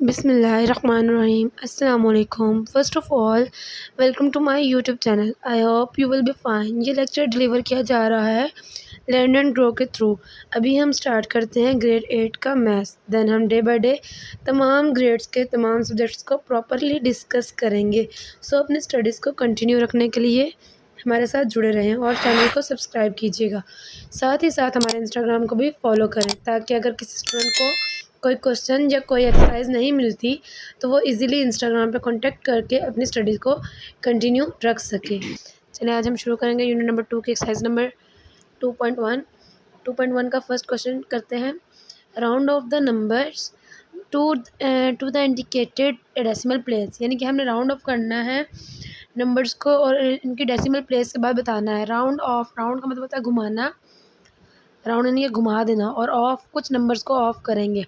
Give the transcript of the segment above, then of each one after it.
Bismillahirrahmanirrahim. Assalamu alaikum. First of all, welcome to my YouTube channel. I hope you will be fine. ये lecture deliver किया जा रहा है learn and grow के through. अभी हम स्टार्ट करते हैं ग्रेड 8 का मैथ्स। देन हम डे बाय डे तमाम ग्रेड्स के तमाम सब्जेक्ट्स को प्रॉपरली डिस्कस करेंगे। सो अपने स्टडीज़ को कंटिन्यू रखने के लिए हमारे साथ जुड़े रहें और चैनल को सब्सक्राइब कीजिएगा। साथ ही साथ हमारे इंस्टाग्राम को भी फॉलो करें ताकि अगर किसी स्टूडेंट को कोई क्वेश्चन या कोई एक्सरसाइज नहीं मिलती तो वो इजीली इंस्टाग्राम पे कांटेक्ट करके अपनी स्टडीज़ को कंटिन्यू रख सके। चलिए आज हम शुरू करेंगे यूनिट नंबर 2 की एक्सरसाइज नंबर 2.1। 2.1 का फर्स्ट क्वेश्चन करते हैं। Round off the numbers to the indicated decimal place, यानी कि हमने राउंड ऑफ करना है नंबर्स को और इनकी डेसिमल प्लेस के बाद बताना है। राउंड ऑफ, राउंड का मतलब होता है घुमाना, राउंड यानी कि घुमा देना, और ऑफ कुछ नंबर्स को ऑफ करेंगे,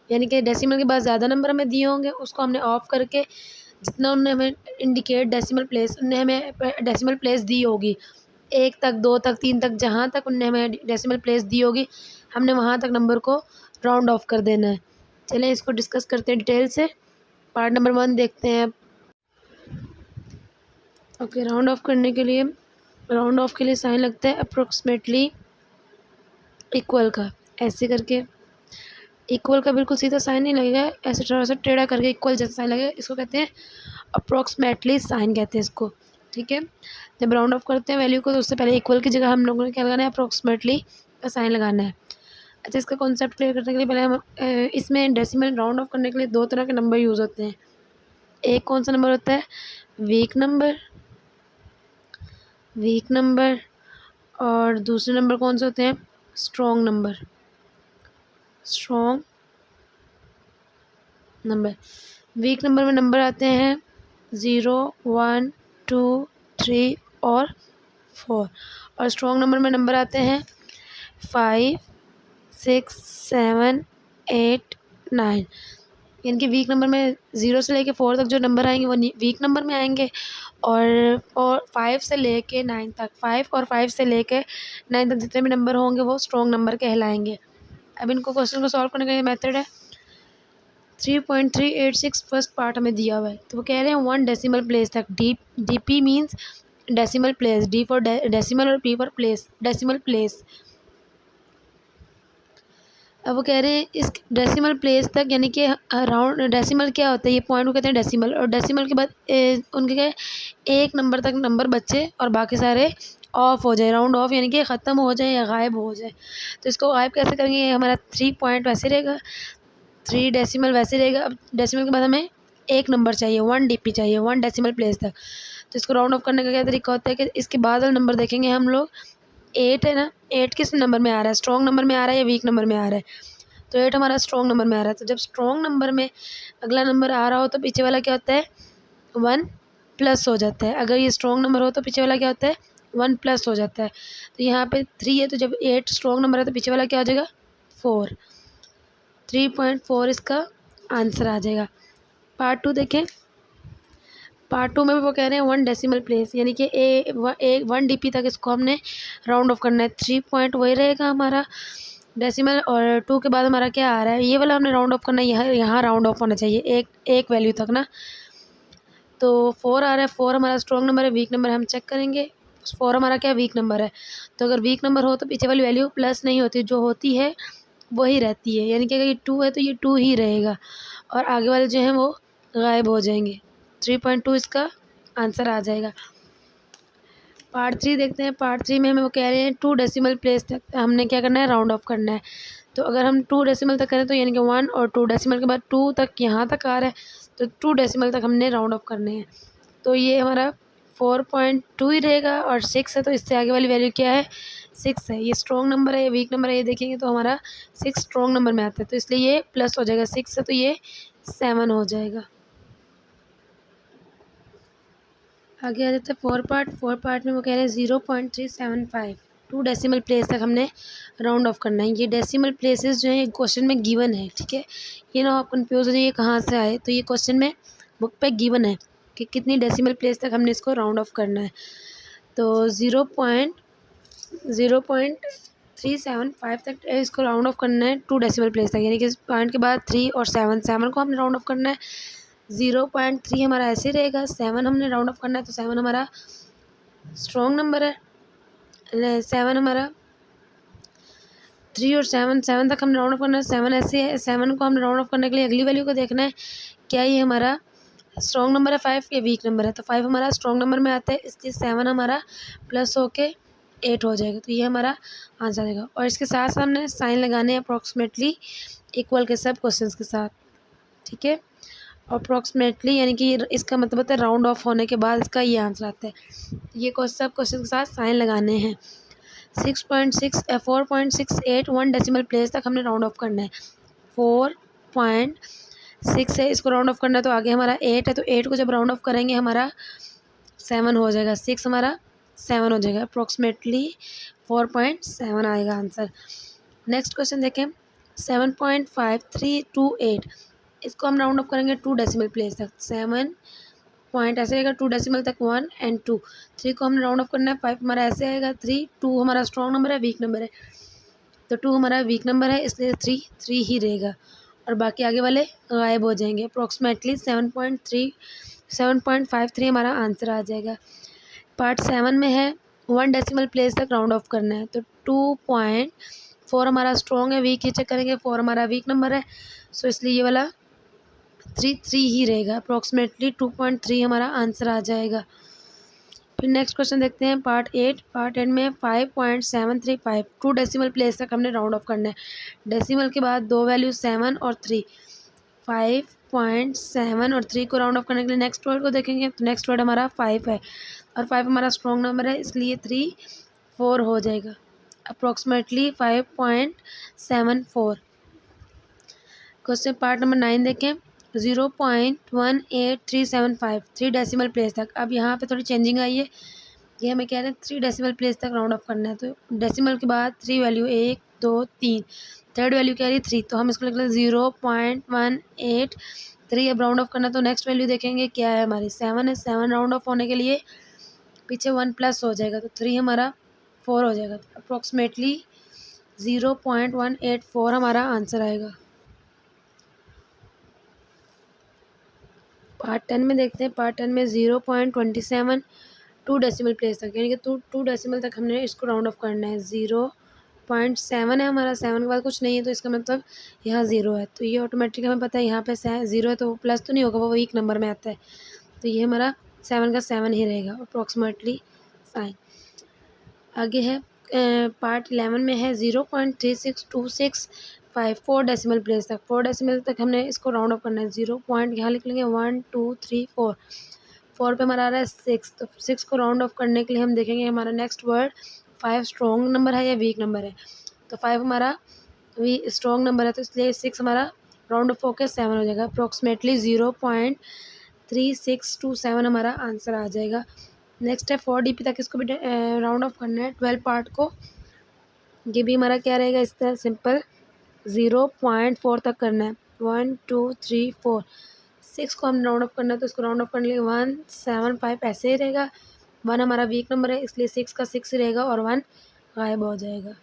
यानी कि डेसिमल के बाद ज़्यादा नंबर हमें दिए होंगे उसको हमने ऑफ करके जितना उन्होंने हमें इंडिकेट डेसिमल प्लेस, उन्होंने हमें डेसिमल प्लेस दी होगी 1 तक 2 तक 3 तक, जहाँ तक उन्होंने हमें डेसिमल प्लेस दी होगी हमने वहाँ तक नंबर को राउंड ऑफ कर देना है। चलें इसको डिस्कस करते हैं डिटेल से। पार्ट नंबर 1 देखते हैं। ओके, राउंड ऑफ करने के लिए, राउंड ऑफ के लिए साइन लगता है अप्रोक्सीमेटली इक्वल का, ऐसे करके इक्वल का बिल्कुल सीधा साइन नहीं लगेगा, ऐसे थोड़ा सा टेढ़ा करके इक्वल जैसा साइन लगेगा, इसको कहते हैं अप्रोक्सीमेटली साइन कहते हैं इसको। ठीक है, जब राउंड ऑफ करते हैं वैल्यू को तो उससे पहले इक्वल की जगह हम लोगों ने क्या लगाना है, अप्रोक्सीमेटली का साइन लगाना है। अच्छा, इसका कॉन्सेप्ट क्लियर करने के लिए पहले हम इसमें डेसिमल राउंड ऑफ करने के लिए 2 तरह के नंबर यूज़ होते हैं। एक कौन सा नंबर होता है, वीक नंबर, वीक नंबर, और दूसरे नंबर कौन से होते हैं, strong number, strong number. Weak number में नंबर आते हैं 0, 1, 2, 3 और 4, और स्ट्रॉन्ग नंबर में नंबर आते हैं 5, 6, 7, 8, 9। यानी कि वीक नंबर में 0 से लेके 4 तक जो नंबर आएंगे वो वीक नंबर में आएंगे, और 5 से लेके 9 तक, 5 और 5 से लेके 9 तक जितने भी नंबर होंगे वो स्ट्रॉन्ग नंबर कहलाएंगे। अब इनको क्वेश्चन को सॉल्व करने का ये मेथड है। 3.386 फर्स्ट पार्ट हमें दिया हुआ है, तो वो कह रहे हैं 1 डेसिमल प्लेस तक। DP means decimal place, D for decimal और P for place, decimal place. अब वो कह रहे हैं इस डेसिमल प्लेस तक, यानी कि राउंड डेसिमल क्या होता है, ये पॉइंट को कहते हैं डेसिमल, और डेसिमल के बाद उनके क्या एक नंबर तक नंबर बचे और बाकी सारे ऑफ हो जाए, राउंड ऑफ यानी कि ख़त्म हो जाए या गायब हो जाए। तो इसको गायब कैसे करेंगे, हमारा 3 पॉइंट वैसे रहेगा, 3 डेसिमल वैसे रहेगा। अब डेसिमल के बाद हमें एक नंबर चाहिए, 1 DP चाहिए, 1 डेसिमल प्लेस तक। तो इसको राउंड ऑफ करने का क्या तरीका होता है कि इसके बाद वाला नंबर देखेंगे हम लोग, 8 है ना, 8 किस नंबर में आ रहा है, स्ट्रॉन्ग नंबर में आ रहा है या वीक नंबर में आ रहा है, तो 8 हमारा स्ट्रॉन्ग नंबर में आ रहा है। तो जब स्ट्रॉन्ग नंबर में अगला नंबर आ रहा हो तो पीछे वाला क्या होता है, 1 प्लस हो जाता है। अगर ये स्ट्रॉन्ग नंबर हो तो पीछे वाला क्या होता है, 1 प्लस हो जाता है। तो यहाँ पे 3 है, तो जब 8 स्ट्रॉन्ग नंबर है तो पीछे वाला क्या हो जाएगा, 4। 3.4 इसका आंसर आ जाएगा। पार्ट 2 देखें। पार्ट 2 में वो कह रहे हैं 1 डेसिमल प्लेस, यानी कि 1 DP तक इसको हमने राउंड ऑफ करना है। 3 पॉइंट वही रहेगा हमारा डेसिमल, और 2 के बाद हमारा क्या आ रहा है, ये वाला हमने राउंड ऑफ करना है, यहाँ राउंड ऑफ होना चाहिए एक वैल्यू तक ना। तो 4 आ रहा है, 4 हमारा स्ट्रॉन्ग नंबर है, वीक नंबर हम चेक करेंगे, 4 हमारा क्या वीक नंबर है। तो अगर वीक नंबर हो तो पीछे वाली वैल्यू प्लस नहीं होती, जो होती है वही रहती है, यानी कि अगर ये 2 है तो ये 2 ही रहेगा और आगे वाले जो हैं वो गायब हो जाएंगे। 3.2 इसका आंसर आ जाएगा। पार्ट 3 देखते हैं। पार्ट 3 में हमें वो कह रहे हैं 2 डेसिमल प्लेस तक हमने क्या करना है, राउंड ऑफ करना है। तो अगर हम 2 डेसिमल तक करें तो यानी कि 1 और 2 डेसिमल के बाद 2 तक यहाँ तक आ रहा है, तो 2 डेसिमल तक हमने राउंड ऑफ करने हैं। तो ये हमारा 4.2 ही रहेगा, और 6 है तो इससे आगे वाली वैल्यू क्या है, 6 है। ये स्ट्रॉन्ग नंबर है, ये वीक नंबर है, ये देखेंगे तो हमारा 6 स्ट्रॉन्ग नंबर में आता है, तो इसलिए ये प्लस हो जाएगा, 6 है तो ये 7 हो जाएगा। आगे आ जाता है 4 पार्ट में वो कह रहे हैं 0.375 2 डेसिमल प्लेस तक हमने राउंड ऑफ करना है। ये डेसिमल प्लेसेस जो है ये क्वेश्चन में गिवन है, ठीक है, ये ना आप कंफ्यूज हो जाइए कहाँ से आए, तो ये क्वेश्चन में बुक पे गिवन है कि कितनी डेसिमल प्लेस तक हमने इसको राउंड ऑफ करना है। तो 0.0 3 7 5 तक इसको राउंड ऑफ करना है 2 डेसिमल प्लेस तक, यानी कि इस पॉइंट के बाद 3 और 7 को हमने राउंड ऑफ करना है। 0.3 हमारा ऐसे रहेगा, 7 हमने राउंड ऑफ करना है, तो 7 हमारा स्ट्रॉन्ग नंबर है। 7 हमारा 3 और 7 तक हमने राउंड ऑफ करना है, 7 ऐसे है। 7 को हमने राउंड ऑफ करने के लिए अगली वैल्यू को देखना है, क्या ये हमारा स्ट्रॉन्ग नंबर है 5 या वीक नंबर है। तो 5 हमारा स्ट्रॉन्ग नंबर में आता है, इसलिए 7 हमारा प्लस होके 8 हो जाएगा, तो ये हमारा आंसर आएगा। और इसके साथ साथ हमने साइन लगाने हैं अप्रॉक्सीमेटली इक्वल के सब क्वेश्चंस के साथ, ठीक है। अप्रॉक्सीमेटली यानी कि इसका मतलब होता है राउंड ऑफ होने के बाद इसका ये आंसर आता है। ये सब क्वेश्चन के साथ साइन लगाने हैं। 4.68 1 डेसिमल प्लेस तक हमने राउंड ऑफ करना है। 4.6 है, इसको राउंड ऑफ करना है, तो आगे हमारा 8 है, तो 8 को जब राउंड ऑफ करेंगे हमारा 7 हो जाएगा, 6 हमारा 7 हो जाएगा, अप्रॉक्सीमेटली 4.7 आएगा आंसर। नेक्स्ट क्वेश्चन देखें, 7.5328 इसको हम राउंड ऑफ करेंगे 2 डेसिमल प्लेस तक। 7 पॉइंट ऐसे आएगा 2 डेसिमल तक, 1 और 2। 3 को हमने राउंड ऑफ करना है, 5 हमारा ऐसे आएगा, 3 2 हमारा स्ट्रॉन्ग नंबर है, वीक नंबर है, तो 2 हमारा वीक नंबर है, इसलिए 3 ही रहेगा और बाकी आगे वाले गायब हो जाएंगे। अप्रॉक्सीमेटली 7.53 हमारा आंसर आ जाएगा। पार्ट 7 में है 1 डेसिमल प्लेस तक राउंड ऑफ करना है, तो 2.4 हमारा स्ट्रॉन्ग है, वीक ही चेक करेंगे, 4 हमारा वीक नंबर है, सो इसलिए ये वाला 3 ही रहेगा। अप्रॉक्सीमेटली 2.3 हमारा आंसर आ जाएगा। फिर नेक्स्ट क्वेश्चन देखते हैं पार्ट 8 में 5.735 2 डेसिमल प्लेस तक हमने राउंड ऑफ करना है। डेसिमल के बाद दो वैल्यू 7 और 3, 5.7 और 3 को राउंड ऑफ करने के लिए नेक्स्ट वर्ड को देखेंगे, तो नेक्स्ट वर्ड हमारा 5 है और 5 हमारा स्ट्रॉन्ग नंबर है, इसलिए 3 4 हो जाएगा, अप्रॉक्सीमेटली 5.74। क्वेश्चन पार्ट नंबर 9 देखें, 0.18375 3 डेसिमल प्लेस तक। अब यहाँ पे थोड़ी चेंजिंग आई है, ये हमें कह रहे हैं 3 डेसिमल प्लेस तक राउंड ऑफ करना है, तो डेसिमल के बाद 3 वैल्यू 1 2 3, थर्ड वैल्यू कह रही है 3, तो हम इसको लिख लें 0.183। अब राउंड ऑफ करना, तो नेक्स्ट वैल्यू देखेंगे क्या है हमारी, 7 है, 7 राउंड ऑफ होने के लिए पीछे 1 प्लस हो जाएगा, तो 3 हमारा 4 हो जाएगा, अप्रॉक्सीमेटली 0.184 हमारा आंसर आएगा। पार्ट 10 में देखते हैं, पार्ट 10 में 0.27 2 डेसिमल प्लेस तक, यानी कि 2 डेसिमल तक हमने इसको राउंड ऑफ करना है। 0.7 है हमारा, 7 के बाद कुछ नहीं है, तो इसका मतलब यहाँ 0 है, तो ये ऑटोमेटिक हमें पता है यहाँ पे 0 है, तो प्लस तो नहीं होगा, वो वीक नंबर में आता है, तो ये हमारा 7 का 7 ही रहेगा, अप्रॉक्सीमेटली फाइन। आगे है पार्ट 11 में है 0.3626 4 डेसिमल प्लेस तक, 4 डेसिमल तक हमने इसको राउंड ऑफ करना है। 0 पॉइंट यहाँ लिख लेंगे 1 2 3 4, 4 पे हमारा आ रहा है 6, तो 6 को राउंड ऑफ करने के लिए हम देखेंगे हमारा नेक्स्ट वर्ड 5 स्ट्रॉन्ग नंबर है या वीक नंबर है, तो 5 हमारा स्ट्रॉन्ग नंबर है, तो इसलिए 6 हमारा राउंड ऑफ होकर 7 हो जाएगा, अप्रॉक्सीमेटली 0.3627 हमारा आंसर आ जाएगा। नेक्स्ट है 4 DP तक, इसको भी राउंड ऑफ करना है 12 पार्ट को, ये भी हमारा क्या रहेगा इस तरह सिंपल 0.4 तक करना है, 1 2 3 4, 6 को हम राउंड ऑफ करना है, तो इसको राउंड ऑफ करने के लिए 175 ऐसे ही रहेगा, 1 हमारा वीक नंबर है, इसलिए 6 का 6 ही रहेगा और 1 गायब हो जाएगा।